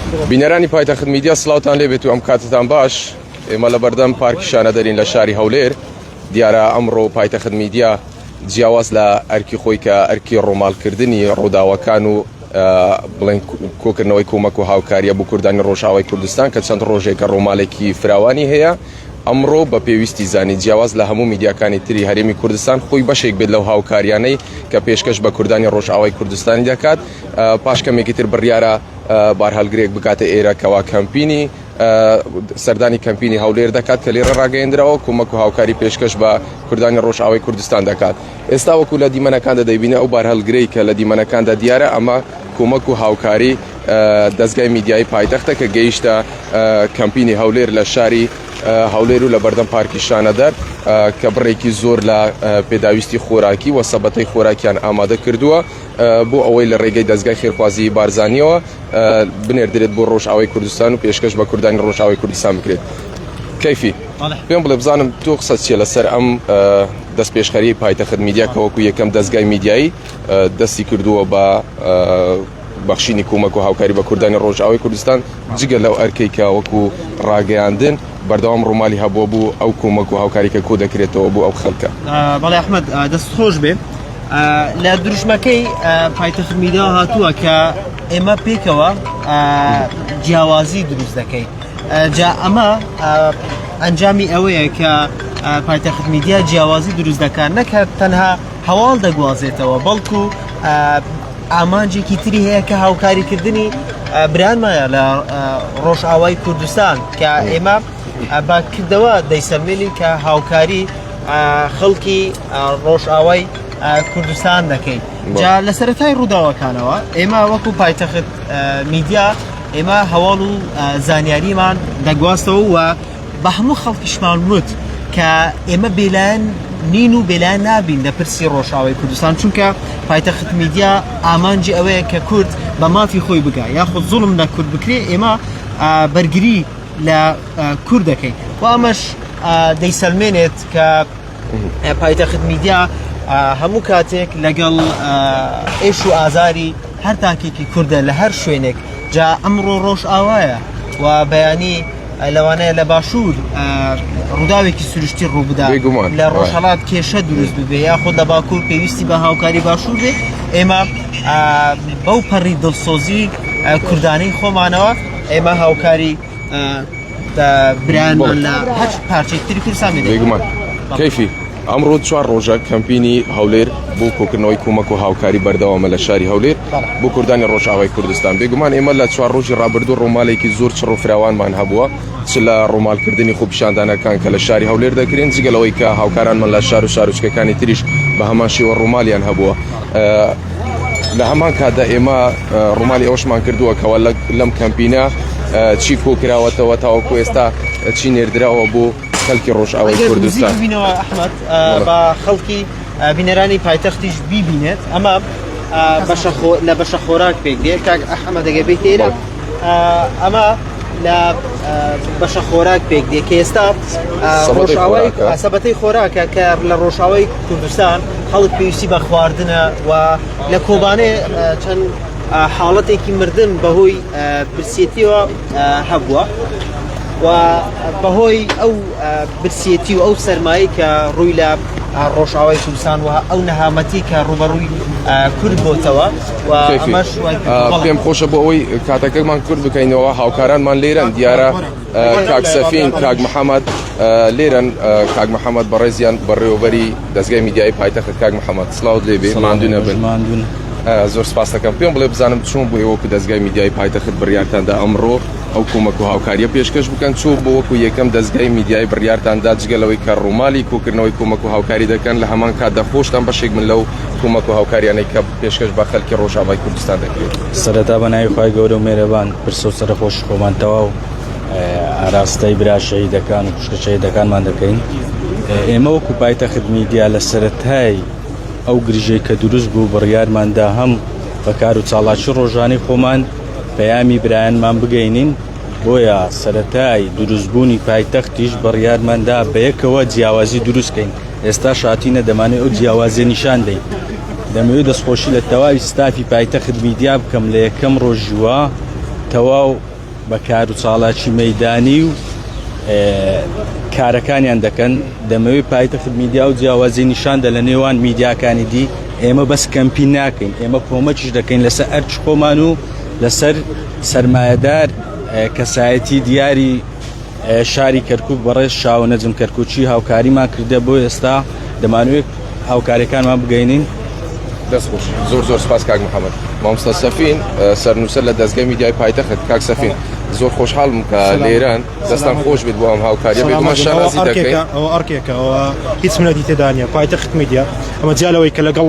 بینەرانی پایتەخت میدیا سڵاوتان لێبێت و ئەم کاتتان باش. ئێمە لە بەردەم پارکی شانە دەرین لە شاری هەولێر. دیارە ئەمڕۆ پایتەخت میدیا جیاواز لە ئەرکی خۆی کە ئەرکی ڕۆماڵکردنی ڕووداوەکان و بڵێن کۆکردنەوەی کۆمەک و هاوکاریە بۆ کوردانی ڕۆژاوای کوردستان کە چەند ڕۆژێکە ڕۆمالێکی فراوانی هەیە. ئەمڕۆ بە پێویستی زانی جیاواز لە هەموو میدیاکانی تری هەرێمی کوردستان خۆی بەشێک بێت لەو هاوکاریانەی کە پێشکەش بە کوردانی ڕۆژاوای کوردستانی دەکات. پاش کەمێکی تر بڕیارە بار هەڵگرێک بکاتە ئێرە کەوا کەمپینی سەردانی کەمپینی هەولێر دەکات کە لێرە ڕاگەیەندراوە کۆمەک و هاوکاری پێشکەش بە کوردانی ڕۆژاوای کوردستان دەکات. ئێستا وەکو لە دیمەنەکاندا دەیبینە ئەو بار هەڵگرەی کە لە دیمەنەکاندا دیارە ئەمە کۆمەک و هاوکاری دەستگای میدیای پایتەختە کە گەیشتە کەمپینی هەولێر لە شاری هەولێر و لە بەردەم پارکی شانەدەر کە بڕێکی زۆر لە پێداویستی خۆراکی و سەبەتەی خۆراکیان ئامادە کردووە بۆ ئەوەی لە ڕێگەی دەستگای خێرخوازی بارزانیەوە بنێردرێت بۆ ڕۆژاوای کوردستان و پێشکەش بە کوردانی ڕۆژاوای کوردستان بکرێت. کەیفی پێم بڵێ بزانم تۆ قسەت چیە لەسەر ئەم دەست پێشخەری پایتەخت میدیا کە وەکو یەکەم دەستگای میدیایی دەستی کردووە بە بەخشینی کۆمەک و هاوکاری بە کوردانی ڕۆژاوای کوردستان جگە لەو ئەرکەی کە وەکو ڕاگەیاندن بەردەوام ڕۆمالی هەبووە بوو ئەو کۆمەک و هاوکاری کە کۆ دەکرێتەوە بۆ ئەو خەڵکە. بەڵێ ئەحمەد دەست خۆش بێ لە دروشمەکەی پایتەخت میدیا هاتووە کە ئێمە پێکەوە جیاوازی دروست دەکەین. جا ئەمە ئەنجامی ئەوەیە کە پایتەخت میدیا جیاوازی دروست دەکات نەکە تەنها هەواڵ دەگوازێتەوە بەڵکو ئامانجێکی تری هەیە کە هاوکاریکردنی برانمایە لە ڕۆژاوای کوردستان کە ئێمە باکردەوە دەیسەلمێنین کە هاوکاری خەڵکی ڕۆژاوای کوردستان دەکەین. جا لە سەرەتای ڕووداوەکانەوە ئێمە وەکو پایتەخت میدیا ئێمە هەواڵ و زانیاریمان دەگواستەوە و بە هەموو خەڵکیشمان وت کە ئێمە بێلایەن نین و بێلایەن نابین لە پرسی ڕۆژاوای کوردستان چونکە پایتەخت میدیا ئامانجی ئەوەیە کە کورد بە مافی خۆی بگا یاخود زوڵم لە کورد بکرێ ئێمە بەرگری لە کورد دەکەین و ئەمەش دەیسەلمێنێت کە پایتەخت میدیا هەموو کاتێک لەگەڵ ئێش و ئازاری هەر تاکێکی کوردە لە هەر شوێنێک جا ئەمڕۆ ڕۆژ ئاوایە و بەیانی لەوانەیە لە باشوور ڕووداوێکی سروشتی ڕووبدا لە ڕۆژهەڵات کێشە دروست ببێ یاخود لە باکوور پێویستی بە هاوکاری باشوور بێ ئێمە بەو پەڕی دڵسۆزی کوردانەی خۆمانەوە ئێمە هاوکاری برایانمان لە هەر پارچێکتری کوردستان بێگومان. کەیفی ئەمڕۆ 4 ڕۆژە کەمپینی هەولێر بۆ کۆکردنەوەی کۆمەک و هاوکاری بەردەوامە لە شاری هەولێر بۆ کوردانی ڕۆژاوای کوردستان. بێگومان ئێمە لە 4 ڕۆژی ڕابردوو ڕۆمالێکی زۆر چڕ و فراوانمان هەبووە چ لە ڕۆمالکردنی خۆپیشاندانەکان کە لە شاری هەولێر دەکرێن جگەلەوەی کە هاوکارانمان لە شار و شارۆچکەکانی تریش بە هەمان شێوە ڕۆمالیان هەبووە. لە هەمان کاتدا ئێمە ڕۆمالی ئەوشمان کردووە کەوە لەم کەمپینە چی کۆکراوەتەوە تاوەکو ئێستا چی نێردراوە بۆ خەڵکی ڕۆژاوای کوردستان. بینەوە ئەحمەد بە خەڵکی بینەرانی پایتەختیش بیبینێت ئەمە لە بەشە خۆراک پێک دێت کاک ئەحمەد دەگە بێت ئێرە ئەمە لە بەشە خۆراک پێک دێت کە ئێستا ڕۆژاوای سەبەتەی خۆراکە کە لە ڕۆژاوای کوردستان خەڵک پێویستی بە خواردنە و لە کۆبانێ چەند حاڵەتێکی مردن بەهۆی برسێتیەوە هەبووە و بەهۆی ئەو برسێتی و ئەو سەرمایی کە ڕووی لە ڕۆژاوای کوردستان و ئەو نەهامەتی کە ڕوبەڕووی کورد بۆتەوە و ئەمەش پێم خۆشە بۆ ئەوەی کاتەکەمان کورد بکەینەوە هاوکارانمان لێرەن دیارە کاک سەفین کاک محەممەد لێرەن کاک محەممەد بەڕێزیان بەڕێوەبەری دەستگای میدیای پایتەخت کاک محەممەد سڵاوت لێبێ ماندوونە بن. زۆر سپاس دەکەم. پێم بڵێ بزانم چۆن بۆ ئێوەکو دەستگای میدیای پایتەخت بڕیارتاندا ئەمڕۆ ئەو کۆمەک و هاوکاریە پێشکەش بکەن چۆ بۆ وەکو یەکەم دەستگای میدیای بڕیارتاندا جگەلەوەی کە ڕوومالی کۆکردنەوەی کۆمەک و هاوکاری دەکەن لە هەمان کاتدا خۆشتان بەشێک من لەو کۆمەک و هاوکاریانەی کە پێشکەش بە خەڵکی ڕۆژاوای کوردستان دەکرێت. سەرەتا بە ناوی خوای گەورە و مێرەبان پرسە و سەرخۆش خۆمان تەواو ئاراستەی برا شەهیدەکان و خوشکە شەهیدەکانمان دەکەین. ئێمە وەکو پایتەخت میدیا لە سەرەتای ئەو گرژەی کە دروست بوو بڕیارماندا هەم بەکار و چاڵاکی ڕۆژانی خۆمان پەیامی برایانمان بگەینین بۆیە سەرەتای دروستبوونی پایتەختیش بڕیارماندا بەیەکەوە جیاوازی دروستکەین. ئێستا شاتینە دەمانێت ئەو جیاوازیە نیشان دەین. دەمەوێت دەستخۆشی لە تەواوی ستافی پایتەخت میدیا بکەم لە یەکەم ڕۆژوە تەواو بە کار و چاڵاکی مەیدانی و کارەکانیان دەکەن دەمەوێت پایتەخت میدیا و جیاوازی نیشاندا لە نێوان میدیاکانی دی ئێمە بەس کەمپی ناکەین ئێمە کۆمەکیش دەکەین لەسەر ئەرچ خۆمان و لەسەر سەرمایەدار کەسایەتی دیاری شاری کەرکووک بەڕێز شاو نەجم کەرکوچی هاوکاریمان کردە بۆ ئێستا دەمانوێت هاوکاریەکانمان بگەینین. دەستخۆش زۆر سپاس کاک محەممەد مامۆستا سەفین سەرنووسەر لە دەستگای میدیای پایتەخت کاک سەفین زۆر خۆشحاڵم کە لێران دەستان خۆش بێت بۆ ئەم هاوکاریە بێت شانازی دەکەین ئەوە ئەرکێکەوە هیچ منەتی تێدانە پایتەخت میدیا ئەمە جیالەوەی کە لەگەڵ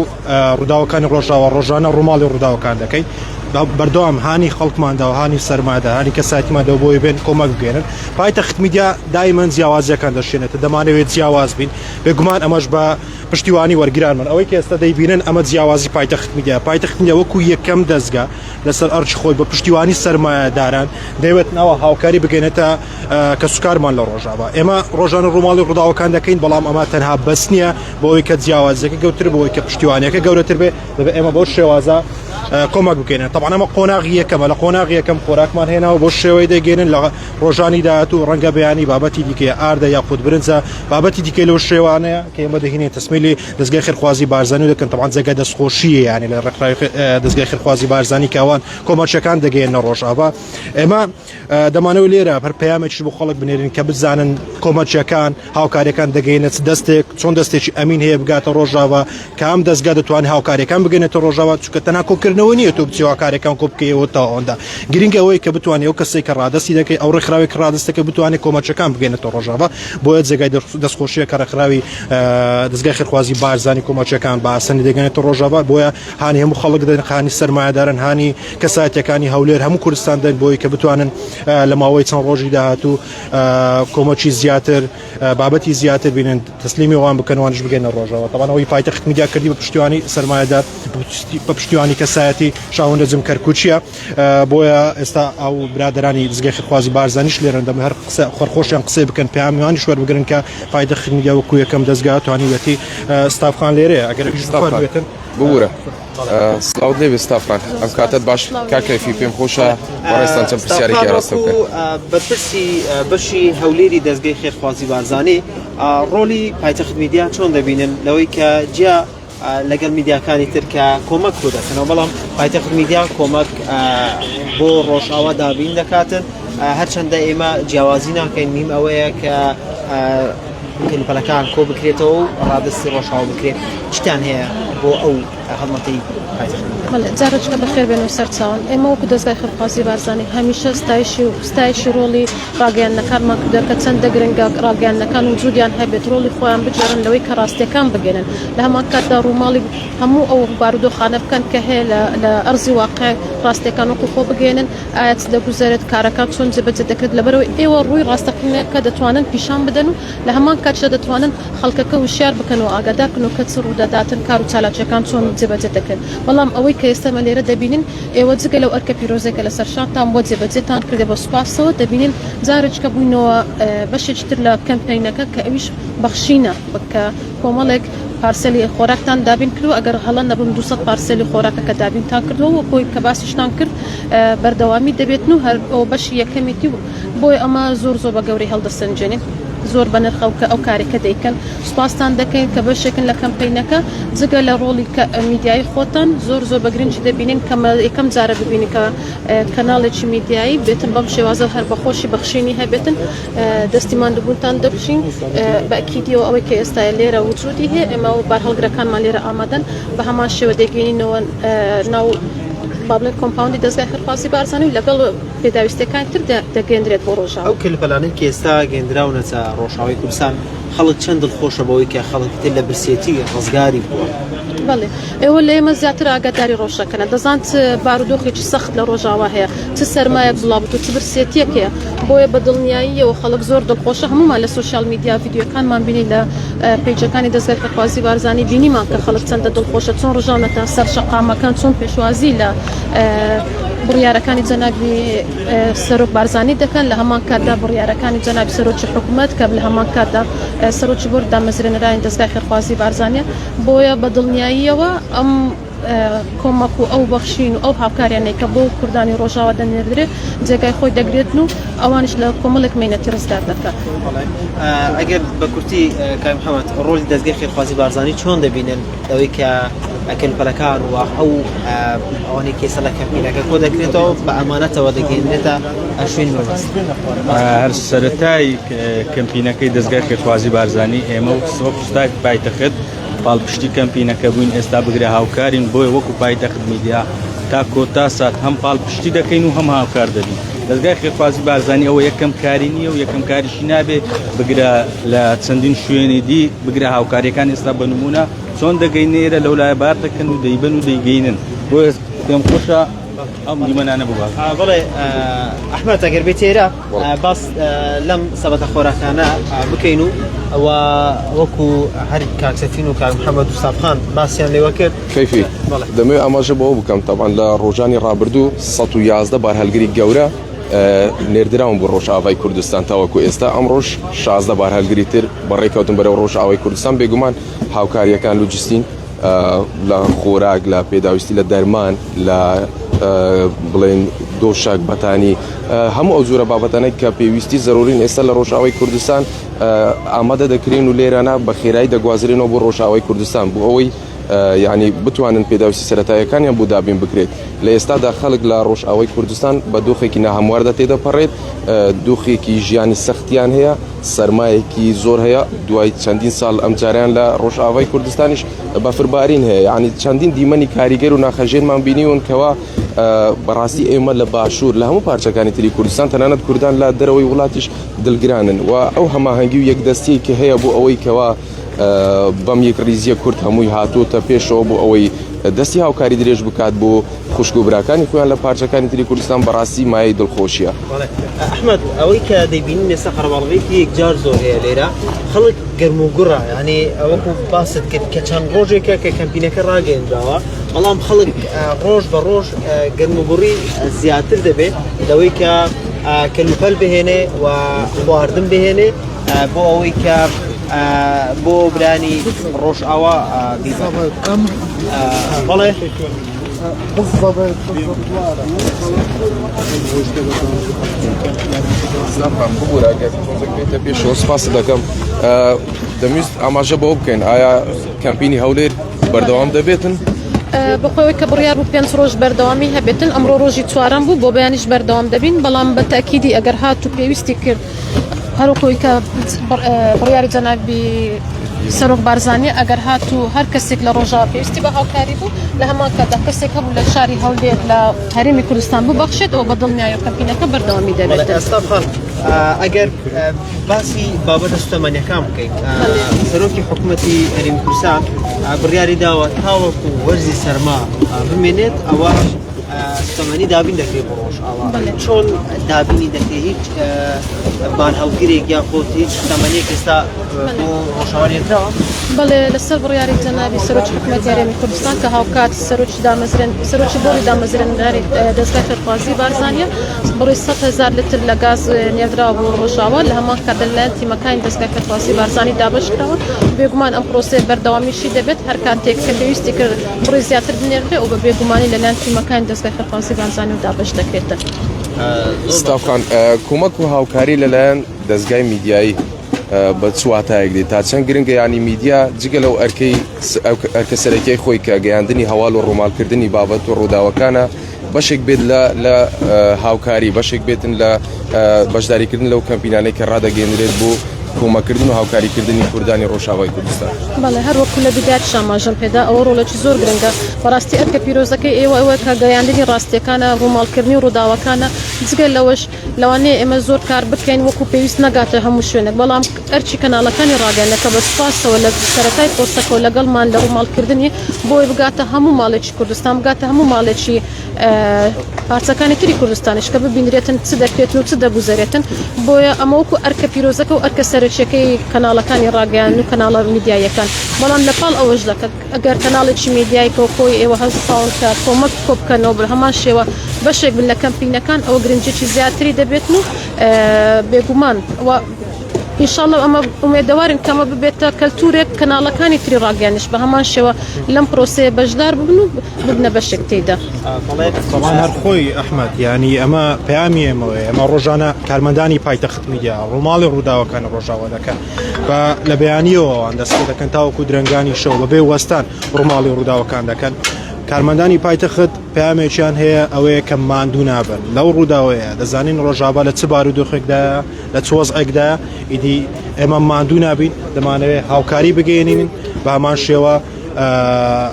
ڕووداوەکانی ڕۆژانە ڕووماڵی ڕووداوەکان دەکەین بەردەوام هانی خەڵکماندا و هانی سەرمادا هانی کەسایەتیماندا بۆی بێن کۆمەک بگەێنن پایتەخت میدیا دایمەن جیاوازیەکان دەشێنێتە دەمانەوێت جیاواز بین بێگومان ئەمەش بە پشتیوانی وەرگرانمان ئەوەی کە ئێستا دەیبینن ئەمە جیاوازی پایتەخت میدیا پایتەخت میدیا وەکو یەکەم دەستگا لەسەر ئەرچ خۆی بە پشتیوانی سەرمایەداران دەیەوێت ناوە هاوکاری بگەێنێتە کەسوکارمان لە ڕۆژاوە ئێمە ڕۆژانە ڕووماڵی ڕووداوەکان دەکەین بەڵام ئەمە تەنها بەس نییە بۆەوەی کە جیاوازەکە گەورتر بۆەوەی کە پشتیوانیەکە گەورەتر بێ دەبێت ئێمە بۆ شێوازە کۆمەک بکەێنێت طبعا ئەمە قۆناغی یەکەمە لە قۆناغی یەکەم خۆراکمان هێناوە بۆ شێوەی دەگەێنن لە ڕۆژانی داهاتوو ڕەنگە بەیانی بابەتی دیکە ئاردە یاخود برنجە بابەتی دیکە لەو شێوانەیە کە ئێمە دەهێنێت تەسمیلی دەستگای خێرخوازی بارزانانی دەکەن طبعا جێگای دەستخۆشیە یعنی لە ڕێکخراوی دەستگای خێرخوازی بارزانانی کاوان کۆمەچەکان دەگەێنە ڕۆژاوە ئێمە دەمانەوە لێرە هەر پەیامێکی بۆ خەڵک بنێرین کە بزانن کۆمەچەکان هاوکاریەکان دەگەێنێت دەستێک چۆن دەستێکی ئەمین هەیە بگاتە ڕۆژاوە کە ئەم دەستگا دەتوانێت هاوکاریەکان بگەێنێتە ڕۆژاوە چونکە تەنها کۆکردنەوە نیە تۆ بچی هاوکاریەکان کۆ بکەیەوە تا ئەوەندا گرنگە ئەوەی کە بتوانێت ئەو کەسێک کە ڕادستی دەکەی ئەو ڕێکخراوی کە ڕادستەکە بتوانێت کۆمەچەکان بگەێنێتە ڕۆژاوە بۆیە جێگای دەستخۆشیە کە ڕێکخراوی دەستگای خێرخوازی بارزانانی کۆمەچەکان بە ئاسانی دەگەێنێتە ڕۆژاوە بۆیە هانی هەموو خەڵک دەن هانی سەرمایەدارن هانی کەسایەتیەکانی هەولێر هەموو کوردستان دەن بۆی کە بتوانن لە ماوەی چەند ڕۆژی داهاتوو کۆمەچی زیاتر بابەتی زیاتر بینن تەسلیمی وان بکەنوانش بگەنە ڕۆژاوە تەوانەوەی پایتەخت میدیا کردی بە پشتیوانی سەرمایەدار بە پشتیوانی کەسایەتی شاوەن نەجم کەرکوچیە بۆیە ئێستا ئەو برادرانی دەستگای خێرخوازی بارزانیش لێرەن دەمە هەر خۆرخۆشیان قسەی بکەن پەیامیوانی شوەر بگرن کە پایتەخت میدیا وەکو یەکەم دەستگا توانیوەتی ستافخان لێرەیە ئەگەر بێتن ببوورە سلااوت لێ ستافخان ئەم کاتت باش کاکەفی پێم خۆشە ڕێستان چەند پرسیارێکی ڕاستە بکەن بەپرسی بەشی هەولێری دەستگای خێرخوازی بارزانانی ڕۆلی پایتەخت میدیا چۆن دەبینن لەوەی کە جیا لەگەڵ میدیاکانی تر کە کۆمەک بۆ دەکەنەوە بەڵام پایتەخت میدیا کۆمەک بۆ ڕۆژئاوا دابین دەکاتن هەرچەندە ئێمە جیاوازی ناکەین نیم ئەوەیە کە کلیپەکان کۆ بکرێتەوە و ڕادستی ڕۆژئاوا بکرێت شتیان هەیە بۆ ئەو هەڵمەتەی جارێکە بەخێر بێن و سەرچاوان ئێمە وەکو دەستگای خێرخوازی بارزانانی هەمیشە ستایشی ڕۆڵی ڕاگەیاندنەکانمان کردووە کە چەندە گرنگە ڕاگەیاندنەکان وجودیان هەبێت ڕۆڵی خۆیان بجێڕن لەوەی کە ڕاستیەکان بگەێنن لە هەمان کاتدا ڕووماڵی هەموو ئەو بارودۆخانە بکەن کە هەیە لە ئەرزی واقع ڕاستیەکان وەکو خۆ بگەێنن ئایا چ دەگوزارێت کارەکان چۆن جێبەجێ دەکرێت لەبەرەوەی ئێوە ڕووی ڕاستەقینەکە دەتوانن پیشان بدەن و لە هەمان کاتشە دەتوانن خەڵکەکە وشیار بکەن و ئاگادارکن و کە چ ڕوودەداتن کار و چالاکیەکان چۆن جێبەجێ دەکرێت بەڵام ئەوەی کە ئێستا لێرە دەبینین ئێوە جگە لەو ئەرکە پیرۆزێکە لە سەرشانتان بۆ جێبەجێتان کردێ بە سوپاسەوە دەبینین جارێککە بووینەوە بەشێکتر لە کەمپینەکە کە ئەویش بەخشینە بکە کۆمەڵێک پارسەلی خۆراکتان دابین کردو ئەگەر هەڵە نەبوون 200 پارسەلی خۆراکە کە دابینتان کردەوە بۆی کە باسیشتان کرد بەردەوامی دەبێتن و هەر ئەو بەشی یەکەمیتی بۆی ئەمە زۆر بە گەوری هەڵدەسەنجێنێت زۆر بە نرخەوکە ئەو کارێکە دەیکەن سوپاسان دەکەین کە بەشێکن لە کەمپینەکە جگە لە ڕۆڵی میدیایی خۆتان زۆر بە گرنگی دەبینین کە یەکەم جارە ببینی کە کەناڵێکی میدیایی بێتن بەم شێوازە هەر بەخۆشی بەخشینی هەبێتن دەستیمان دەبوونتان دەبشین بەکیدیەوە ئەوەی کە ئێستا لێرە وجودی هەیە ئێمە و بارهەڵگرەکانمان لێرە ئامادەن بە هەمان شێوە دەگەینینەوە ناو بابلێت کۆمپاوندی دەستگای خێرخوازی بارزانانی لەگەڵ پێداویستەکان تر دەگەێنرێت بۆ ڕۆژاوە ئەو کلیپەلانەی کە ئێستا گەێنراونەتە ڕۆژاوای کوردستان خەڵک چەند دڵخۆشە بەوەی کە خەڵک تر لە برسێتی ڕزگاری بووە بەڵێ ئێوە لە ئێمە زیاتر ئاگاداری ڕۆژەکەنە دەزانت بارودۆخێکی سەخت لە ڕۆژاوا هەیە چ سەرمایە بڵاوت و چ برسێتیەک هەیە بۆیە بە دڵنیاییەوە خەڵک زۆر دڵخۆشە هەمومان لە سوشال میدیا ڤیدیۆکانمان بینی لە پیجەکانی دەستگای خێرخوازی بارزانانی بینیمان کە خەڵک چەندە دڵخۆشە چۆن ڕژاونەتە سەر شەقامەکان چۆن پێشوازی لە بڕیارەکانی جەنابی سەرۆک بارزانانی دەکەن لە هەمان کاتدا بڕیارەکانی جەنابی سەرۆکی حکوومەت کە لە هەمان کاتدا سەرۆکی بۆرد دامەزرێنەرانی دەستگای خێرخوازی بارزانانیە بۆیە بە دڵنیاییەوە ئەم کۆمەک و ئەو بەخشین و ئەو هاوکاریانەی کە بۆ کوردانی ڕۆژاوا دەنێردرێت جێگای خۆی دەگرێتن و ئەوانش لە کۆمەڵێک مێنەتی ڕزگار دەکات. ئەگەر بە کورتی کاک محەممەد ڕۆلی دەستگای خێرخوازی بارزانانی چۆن دەبینن ئەوەی کە ئەکەلپەلەکان و ئەو ئەوانەی کێسە لە کەمپینەکە کۆ دەکرێتەوە بە ئەمانەتەوە دەگەێنرێتە شوێن مەبەست. هەر سەرەتای کەمپینەکەی دەستگای خێرخوازی بارزانانی ئێمە و سۆستای پایتەخت پاڵپشتی کەمپینەکە بووین ئێستا بگرێ هاوکارین بۆی وەکو پایتەخت میدیا تا کۆتا سات هەم پاڵپشتی دەکەین و هەم هاوکار دەبین. دەستگای خێرخوازی بارزانانی ئەوە یەکەم کاری نییە و یەکەم کاریشی نابێ بگرە لە چەندین شوێنی دی بگرە هاوکاریەکان ئێستا بە نمونە چۆن دەگەینێرە لەو لای بار دەکەن و دەیبن و دەیگەینن بۆ پێم خۆشە ئەم دیمەنانە ببات. بڵێ ئەحمەد ئەگەر بێت ئێرە باس لەم سەبەتە خۆراکانە بکەین و ئەوە وەکو هەر کاکسەفین و کاک محەممەد و سابخان باسییان لێوە کرد کەیفی دەمەوێت ئاماژە بەوە بکەم تاوان لە ڕۆژانی ڕابردوو 111 بار هەلگری گەورە نێردراون بۆ ڕۆژئاوای کوردستان تاوەکو ئێستا ئەم ڕۆژ 16 بار هەلگری تر بەڕێکەوتن بەرەو ڕۆژئاوای کوردستان بێگومان هاوکاریەکان لوجستین لە خۆراک لە پێداویستی لە دەرمان لە بڵێن دۆشک بەتانی هەموو ئەو زۆرە بابەتانەی کە پێویستی زەرورین ئێستا لە ڕۆژئاوای کوردستان ئامادە دەکرێن و لێرانە بە خێرایی دەگوازرێنەوە بۆ ڕۆژئاوای کوردستان بۆ ئەوەی یعنی بتوانن پێداویستی سەرەتاییەکانیان بۆ دابین بکرێت. لە ئێستادا خەڵک لە ڕۆژئاوای کوردستان بە دۆخێکی ناهەمواردا تێدەپەڕێت دۆخێکی ژیانی سەختیان هەیە سەرمایەکی زۆر هەیە دوای چەندین ساڵ ئەمجاریان لە ڕۆژئاوای کوردستانیش بەفربارین هەیە یعنی چەندین دیمەنی کاریگەر و ناخەژێنمان بینیون کەوا بەڕاستی ئێمە لە باشوور لە هەموو پارچەکانی تری کوردستان تەنانەت کوردان لە دەرەوەی وڵاتیش دڵگرانن و ئەو هەماهەنگی و یەکدەستی کە هەیە بۆ ئەوەی کەوا بەم یەک ریزیە کورد هەمووی هاتووتە پێشەوە بۆ ئەوەی دەستی هاوکاری درێژ بکات بۆ خوشک و براکانی خۆیان لە پارچەکانی تری کوردستان بەڕاستی مایەی دڵخۆشیە. ئەحمەد ئەوەی کە دەیبینین ئێستا قەرەباڵغێکی یەکجار زۆر هەیە لێرە خەڵک گەرم و گوڕە ینی ئەوەکو باست کرد کە چەند ڕۆژێکە کە کەمپینەکە ڕاگەیەندراوە بەڵام خەڵک ڕۆژ بە ڕۆژ گەرم و گوڕی زیاتر دەبێت لەوەی کە کەلوپەل بهێنێ و خواردن بهێنێ بۆ ئەوەی کە بۆ برانی ڕۆژئاوا بەڵێ پێشەوە سپاس دەکەم دەمویست ئاماژە بەوە بکەین ئایا کەمپینی هەولێر بەردەوام دەبێتن؟ بخۆی کە بڕیار بوو 5 ڕۆژ بەردەوامی هەبێتن ئەمڕۆ ڕۆژی چوارەم بوو بۆ بەیانیش بەردەوام دەبین بەڵام بە تاکیدی ئەگەر هات و پێویستی کرد هەروکۆی کە بڕیاری جەنابی سەرۆک بارزانانی ئەگەر هات و هەر کەسێک لە ڕۆژاوا پێویستی بە هاوکاری بوو لە هەمان کاتا کەسێک هەبوو لە شاری هەولێر لە هەرێمی کوردستان ببەخشێت ئەو بەدڵنیایە کەمپینەکە بەردەوامی دەبێت. ئەستافان ئەگەر باسی بابەتە سوتەمەنیەکان بکەیت سەرۆکی حکوومەتی هەرێمی کوردستان بڕیاری داوە تاوەکو وەرزی سەرما بمێنێت ئەوە سوتەمەنی دابین دەکرێت بۆ ڕۆژئاوا چۆن دابینی دەکرێت هیچ بان هەڵگرێک یان خۆت هیچ سوتەمەنیەک ئێستا بۆ ڕۆژئاوا نێردراوە؟ بەڵێ لەسەر بڕیاری جەنابی سەرۆکی حکوومەتی هەرێمی کوردستان کە هاوکات سەرۆکی بۆری دامەزرێنەری دەستگای خێرخوازی بارزانانیە بڕی 100,000 لتر لە گاز نێردراوە بۆ ڕۆژئاوا لە هەمان کات لەلایەن تیمەکانی دەستگای خێرخوازی بارزانانی دابەشکراوە بێگومان ئەم پرۆسەیە بەردەوامیشی دەبێت هەر کاتێک کە پێویستی کرد بڕی زیاتر بنێرێ و بە بێگومانی لەلایەن تیمەکانی دەستگای خێرخوازی بارزانانی و دابەش دەکرێتە. ستافخان کۆمەک و هاوکاری لەلایەن دەستگای میدیایی بە چواتایەک دێت تا چەند گرنگە ینی میدیا جگە لەو ئەرکە سەرەکیی خۆی کە گەیاندنی هەواڵ و ڕۆمالکردنی بابەت و ڕووداوەکانە بەشێک بێت لە هاوکاری بەشێک بێتن لە بەشداریکردن لەو کەمپینانەی کە ڕدەگەێنرێت بۆ کۆمەکردن و هاوکاریکردنی کوردانی ڕۆژئاوای کوردستان. بەڵێ هەر وەکو لە بیدات شاماژەم پێدا ئەوە ڕۆڵێکی زۆر گرنگە بەڕاستی ئەرکە پیرۆزەکەی ئێوە کە گەیاندنی ڕاستیەکانە ڕووماڵکردنی و ڕووداوەکانە جگەل لەوەش لەوانەیە ئێمە زۆر کار بکەین وەکو پێویست نەگاتە هەموو شوێنێک بەڵام ئەرچی کەناڵەکانی ڕاگەیەنەکە بە سوپاسەوە لە سەرەتای پۆستەکەەوە لەگەڵمان لە ڕووماڵکردنی بۆی بگاتە هەموو ماڵێکی کوردستان بگاتە هەموو ماڵێکی پارچەکانی تری کوردستانیش کە ببینرێتن چ دەکرێتن و چ دەگوزارێتن بۆیە ئەمە وەکو ئەرکە پیرۆزەکە و ئەرکە سەرچیەکەی کەناڵەکانی ڕاگەیان و کەناڵە میدیایەکان بەڵام لەپاڵ ئەوەش دەکە ئەگەر کەناڵێکی میدیایکە و خۆی ئێوە هەستاون کە کۆمەک کۆبکەنەوە بە هەمان شێوە بەشێک بن لە کەمپینەکان ئەوە گرنجێکی زیاتری دەبێتن و بێگومان ئینشاءالله ئەمە ئومێدەوارن کەمە ببێتە کەلتورێک کەناڵەکانی تری ڕاگەیانش بە هەمان شێوە لەم پرۆسەیە بەشدار ببن و ببنە بەشێک تێدا. طبعا هەر خۆی ئەحمەد ینی ئەمە پەیامی ئێمەوەی ئەمە ڕۆژانە کارمەندانی پایتەخت میدیا ڕۆماڵی ڕووداوەکان ڕۆژاوە دەکەن بە لە بەیانیەوە دەست دەکەن تاوەکو درنگانی شەو بەبێ وەستان ڕۆماڵی ڕووداوەکان دەکەن. کارمەندانی پایتەخت پامێکیان هەیە ئەوەیە کە ماندوو نابن لەو ڕووداوەیە دەزانین ڕۆژاوا لە چ بارودۆخێکدا لە چۆزئێکدا ئیدی ئێمە ماندوو نابین دەمانەوێت هاوکاری بگەێنین بە هەمان شێوە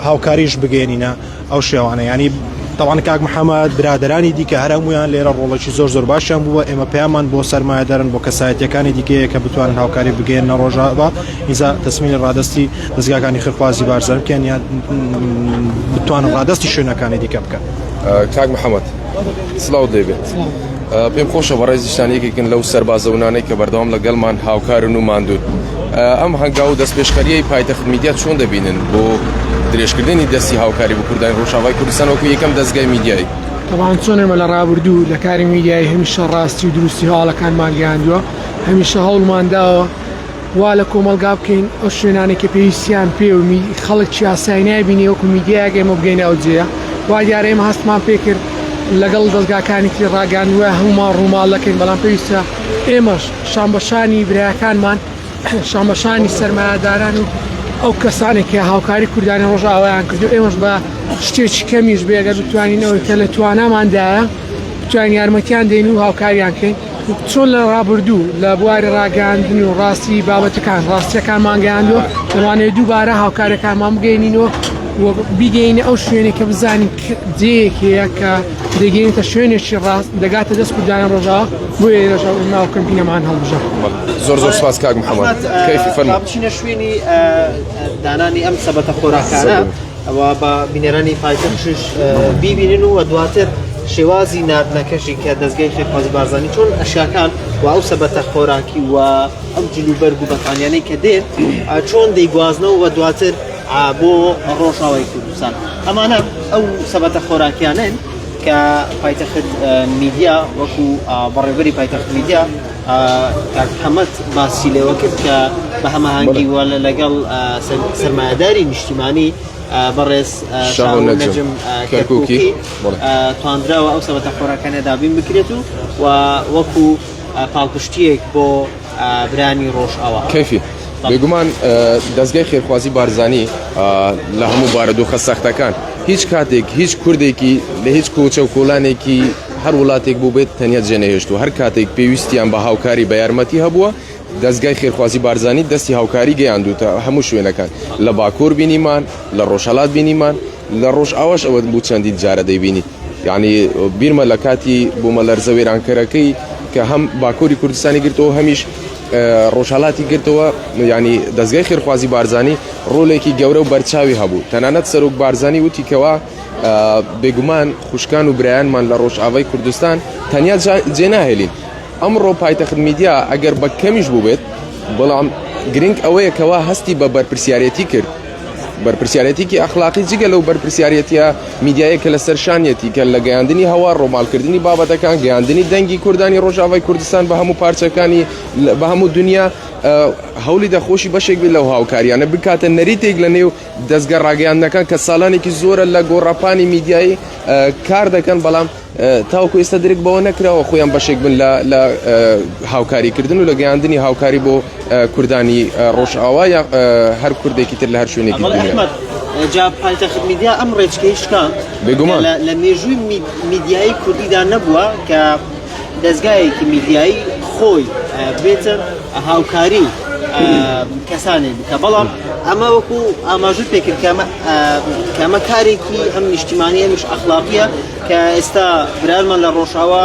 هاوکاریش بگەێنینە ئەو شێوانە ینی تاوان کاک محەممەد برادرانی دیکە هەرمویان لێرە ڕۆڵێکی زۆر باشیان بووە ئێمە پەیامان بۆ سەرمایهدارن بۆ کەسایەتەکانی دیکەیە کە بتوانن هاوکاری بگەێنە ڕۆژاوا ئیزا تەسمینی ڕادستی دەستگاکانی خێرخوازی بارزان بکەن یا بتوانن ڕادستی شوێنەکانی دیکە بکەن. کاک محەممەد سلااو دەبێت پێم خۆشە بە ڕێزیشتانەیەکێکن لەو سەربازەونانەی کە بەردەوام لەگەڵمان هاوکارن و ماندوون ئەم هەنگا و دەستپێشکاریەی پایتەخت میدیا چۆن دەبینن بۆ درێژکردنی دەستی هاوکاری بە کوردانی ڕۆژاوای کوردستان وەکو یەکەم دەستگای میدیایی. طبعاً چۆنێمە لە ڕابردوو لە کاری میدیایی هەمیشە ڕاستی و دروستی هەواڵەکانمان گەیاندووە هەمیشە هەوڵمانداوە وا لە کۆمەلگا بکەین ئەو شوێنانێک کە پێویستیان پێ و خەڵکی ئاسایی نابینی وەکو میدیایەک ئێمە بگەینە ئەو جێە وا دیارە ئێمە هەستمان پێ کرد لەگەڵ دەستگاکانی تری ڕاگەاندووە هەمومان ڕووماڵ دەکەین بەڵام پێویستە ئێمەش شامبەشانی برایەکانمان شامبەشانی سەرمایهداران و ئەو کەسانێک کە هاوکاری کوردانی ڕۆژاوایان کردو ئێمەش بە شتێکی کەمیش بێگە بتوانینەوەی کە لە تواناماندایە بتوانین یارمەتیان دەین و هاوکاریان کەین چۆن لە ڕابردوو لە بواری ڕاگەاندن و ڕاستی بابەتەکان ڕاستیەکانمان گەیاندووە دەوانێت دووبارە هاوکارەکانمان بگەینینەوە و بیگەینە ئەو شوێنێک کە بزانین جەیەکەیە کە دەگەینێتە شوێنێکی ڕاست دەگاتە دەست کوردانی ڕۆژاوە بۆ ێرەژە ناو کەمپینەمان هەڵبژە. زۆر سپاس کاک محەممەد کەیفی فەرموو بچینە شوێنی دانانی ئەم سەبەتە خۆراکانە ئەوە بە بینێرانی پایتەختش بیبینن و دواتر شێوازی نردنەکەشی کە دەستگای خێرخوازی بارزانی چۆن ئەشیاکان و ئەو سەبەتە خۆراکی و ئەم جلوبەرگ و بەتانیانەی کە دێن چۆن دەیگوازنەوە و دواتر بۆ ڕۆژاوای کوردستان ئەمانە ئەو سەبەتە خۆراکیانن کە پایتەخت میدیا وەکو بەڕێوەبەری پایتەخت میدیا کاک محەممەد باسی لێوە کرد کە بە هەماهەنگی وە لەگەڵ سەرمایهداری نیشتیمانی بەڕێز شاو نەجم کەرکووکی توانراوە ئەو سەبەتە خۆراکانە دابین بکرێت و وەکو پاڵپشتیەک بۆ برانی ڕۆژئاوا. کەیفی بێگومان دەستگای خێرخوازی بارزانی لە هەموو بارەدۆخە سەختەکان هیچ کاتێک هیچ کوردێکی لە هیچ کۆچە و کۆلانێکی هەر وڵاتێک بوو بێت تەنیا جێنەهێشت و هەر کاتێک پێویستیان بە هاوکاری بە یارمەتی هەبووە دەستگای خێرخوازی بارزانی دەستی هاوکاری گەیاندوتە هەموو شوێنەکان لە باکوور بینیمان لە ڕۆژهەڵات بینیمان لە ڕۆژئاواش ئەوە بوو چەندی جارە دەیبینی یعنی بیرمە لە کاتی بوومە لەرزە وێرانکەرەکەی کە هەم باکووری کوردستانی گرتەوە هەمیش ڕۆژهەڵاتی گرتەوە ینی دەستگای خێرخوازی بارزانی ڕۆڵێکی گەورە و بەرچاوی هەبوو تەنانەت سەرۆک بارزانی وتیکەوە بێگومان خوشکان و برایانمان لە ڕۆژئاوای کوردستان تەنیا جێناهێلین ئەمڕۆ پایتەخت میدیا ئەگەر بە کەمیش بوو بێت بەڵام گرنگ ئەوەیە کەوا هەستی بە بەرپرسیارەتی کرد بەرپرسیارەتێکی ئەخلاقی جگە لەو بەرپرسیارەتیە میدیایە کە لە سەرشانیەتی کە لە گەیاندنی هەوا ڕۆمالکردنی بابەتەکان گەیاندنی دەنگی کوردانی ڕۆژاوای کوردستان بە هەموو پارچەکانی بە هەموو دنیا هەولی دەخۆشی بەشێک بێت لەو هاوکاریانە بکاتە نەریتێک لە نێو دەستگە ڕاگەیاندنەکان کە ساڵانێکی زۆرە لە گۆڕاپانی میدیایی کار دەکەن بەڵام تاوکو ئێستا درک بەوە نەکراوە خۆیان بەشێک بن لە هاوکاریکردن و لە گەیاندنی هاوکاری بۆ کوردانی ڕۆژئاوا یا هەر کوردێکی تر لە هەر شوێنێکی دنیا. جا پایتەخت میدیا ئەم ڕێچکەیشکان بێگومان لە مێژووی میدیایی کوردیدا نەبووە کە دەستگایەکی میدیایی خۆی بێتە هاوکاری کەسانێک بکە بەڵام ئەمە وەکو ئاماژوت پێکرد کە ئەمە کارێکی ئەم نیشتیمانی ئەمیش ئەخلاقیە کە ئێستا برارمان لە ڕۆژئاوا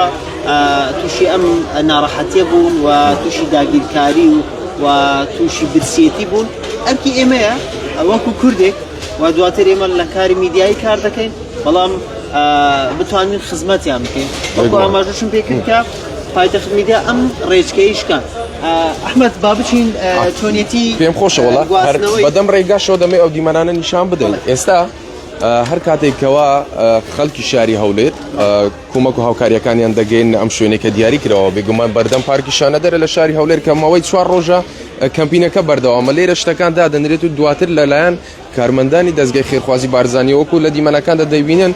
تووشی ئەم ناڕەحەتیە بوون و تووشی داگیرکاری و تووشی برسیەتی بوون ئەرکی ئێمەیە وەکو کوردێک و دواتر ئێمە لە کاری میدیایی کار دەکەین بەڵام بتوانین خزمەتیان بکەین وەکو ئاماژوشم پێکرد کە پایتەخت میدیا ئەم ڕێچکەیشکان. ئەحمەد با بچین چۆنیەتی پێم خۆشە وڵا بەدەم ڕێگاشەوە دەمێ ئەو دیمەنانە نیشان بدەین ئێستا هەر کاتێکەوە خەڵکی شاری هەولێر کومەک و هاوکاریەکانیان دەگەین ئەم شوێنێکە دیاری کرەوە بێگومان بەردەم پارکی شانەدەرە لە شاری هەولێر کە ماوەی 4 ڕۆژە کەمپینەکە بەردەوامە لێرە شتەکان دادەنرێت و دواتر لەلایەن کارمەندانی دەستگای خێرخوازی بارزانانی وەکو لە دیمەنەکاندا دەبینن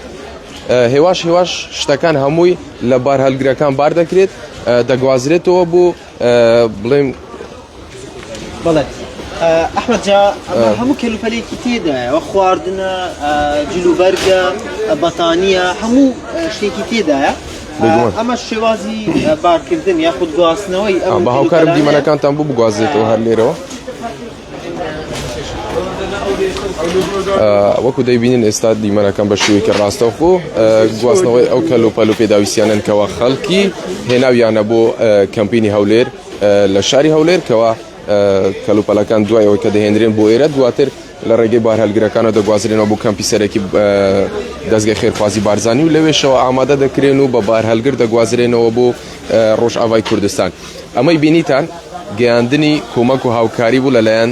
هێواش شتەکان هەمووی لە بار هەلگرەکان بار دەکرێت دەگوازرێتەوە بۆ بڵێم بەڵێ ئەحمەد جا هەموو کەلوپەلێکی تێدایە وە خواردنە جلوبەرگە بەتانیە هەموو شتێکی تێدایە ئەمە شێوازی بارکردن یاخود گواستنەوەی بە هاوکارم دیمەنەکانتان بوو بگوازرێتەوە هەر لێرەوە وەکو دەیبینن ئێستا دیمەنەکەم بە شێوەیەکی ڕاستەوخۆ گواستنەوەی ئەو کەلوپەل و پێداویستیانن کەەوە خەڵکی هێناویانە بۆ کەمپینی هەولێر لە شاری هەولێر کەەوە کەلوپەلەکان دوایەوەی کە دەهێنرێن بۆ ئێرە دواتر لە ڕێگەی بار هەلگرەکانە دەگوازرێنەوە بۆ کەمپی سەرەکی دەستگای خێرخوازی بارزانانی و لەوێشەوە ئامادە دەکرێن و بە بار هەلگر دەگوازرێنەوە بۆ ڕۆژئاوای کوردستان ئەمەی بینیتان گەیاندنی کۆمەک و هاوکاری بوو لەلایەن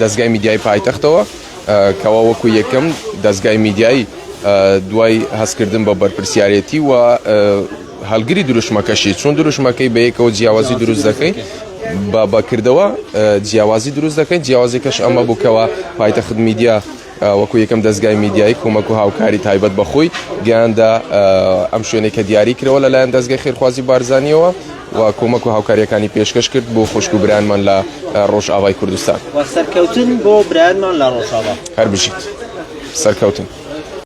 دەستگای میدیای پایتەختەوە کەوا وەکو یەکەم دەستگای میدیایی دوای هەستکردن بە بەرپرسیارەتی و هەلگری دروشمەکەشی چون دروشمەکەی بە یەکەوە جیاوازی دروست دەکەین بە بەکردەوە جیاوازی دروست دەکەین جیاوازیکەش ئەمە بووکەوە پایتەخت میدیا وەکو یەکەم دەستگای میدیایی کۆمەک و هاوکاری تایبەت بەخۆی گەیاندا ئەم شوێنێکە دیاری کرەوە لەلایەن دەستگای خێرخوازی بارزانیەوە و کۆمەک و هاوکاریەکانی پێشکەش کرد بۆ خوشک و برانمان لە ڕۆژئاوای کوردستان و سەرکەوتن بۆ برانمان لە ڕۆژئاوا هەر بژیت سەرکەوتن